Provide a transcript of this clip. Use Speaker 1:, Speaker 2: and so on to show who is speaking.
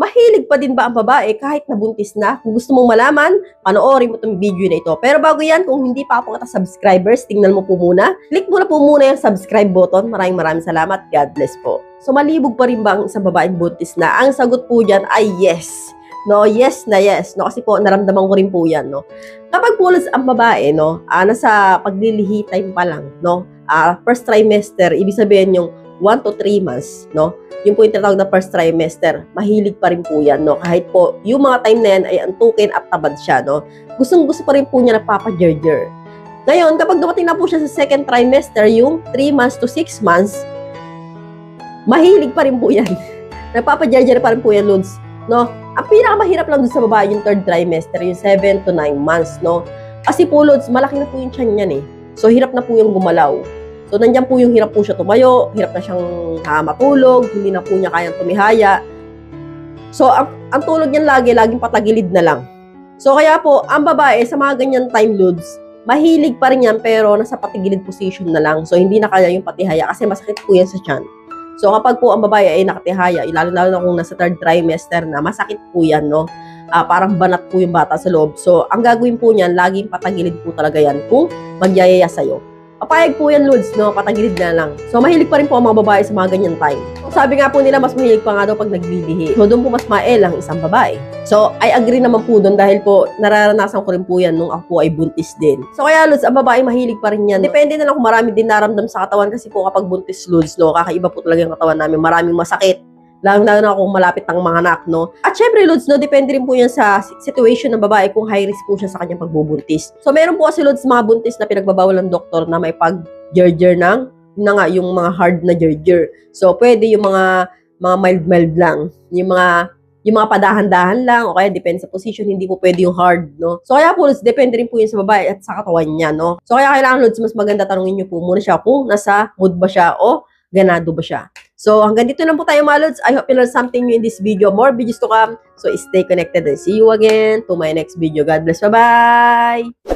Speaker 1: mahilig pa din ba ang babae kahit nabuntis na? Kung gusto mong malaman, panoorin mo itong video na ito. Pero bago yan, kung hindi pa ako subscribers, tingnan mo po muna. Click mo na po muna yung subscribe button. Maraming salamat. God bless po. So, malibog pa rin ba ang isang babaeng buntis na? Ang sagot po dyan ay yes. No, yes na yes. No, kasi po, naramdaman ko rin po yan, no. Kapag po ang babae, no, nasa paglilihi time pa lang, no, first trimester, ibig sabihin yung 1 to 3 months, no, yung po yung tinatawag na first trimester, mahilig pa rin po yan, no, kahit po, yung mga time na yan ay antukin at tabad siya, no, gustong-gusto pa rin po niya nagpapagerger. Ngayon, kapag dumating na po siya sa second trimester, yung 3 months to 6 months, mahilig pa rin po yan. Nagpapagerger pa rin po yan, Lods, no. Ang pinakamahirap lang dun sa babae yung third trimester, yung 7 to 9 months, no? Kasi po, Lods, malaki na po yung tiyan niyan, eh. So, hirap na po yung gumalaw. So, nandiyan po yung hirap po siya tumayo, hirap na siyang matulog, hindi na po niya kayang tumihaya. So, ang tulog niyan laging patagilid na lang. So, kaya po, ang babae, sa mga ganyan time, Lods, mahilig pa rin yan, pero nasa patigilid position na lang. So, hindi na kaya yung patihaya kasi masakit po yan sa tiyan. So, kapag po ang babae ay nakatihaya, lalo na kung nasa third trimester na, masakit po yan, no? Parang banat po yung bata sa loob. So, ang gagawin po niyan, laging patagilid po talaga yan kung magyayaya sa'yo. Papayag po yan, Lods, no? Patagilid na lang. So, mahilig pa rin po ang mga babae sa mga ganyan time. So, sabi nga po nila, mas mahilig pa nga daw pag naglilihi. So, doon po mas mael ang isang babae. So, I agree naman po doon dahil po, nararanasan ko rin po yan nung ako po ay buntis din. So, kaya, Lods, ang babae mahilig pa rin yan. Depende na lang kung marami din naramdam sa katawan kasi po kapag buntis, Lods, no? Kakaiba po talaga yung katawan namin. Maraming masakit. Lalo na kung malapit ng mga anak, no? At syempre, Lods, no, depende rin po yan sa situation ng babae kung high risk po siya sa kanyang pagbubuntis. So, meron po kasi, Lods, mga buntis na pinagbabawal ng doktor na may pag-gerger ng, yung mga hard na gerger. So, pwede yung mga mild lang. Yung mga padahan-dahan lang, o kaya depende sa position, hindi po pwede yung hard, no? So, kaya po, Lods, depende rin po yun sa babae at sa katawan niya, no? So, kaya kailangan, Lods, mas maganda tanongin niyo po muna siya kung nasa mood ba siya o ganado ba siya. So, hanggang dito lang po tayo, mga Lods. I hope you learned something new in this video. More videos to come. So, stay connected and see you again to my next video. God bless. Bye-bye!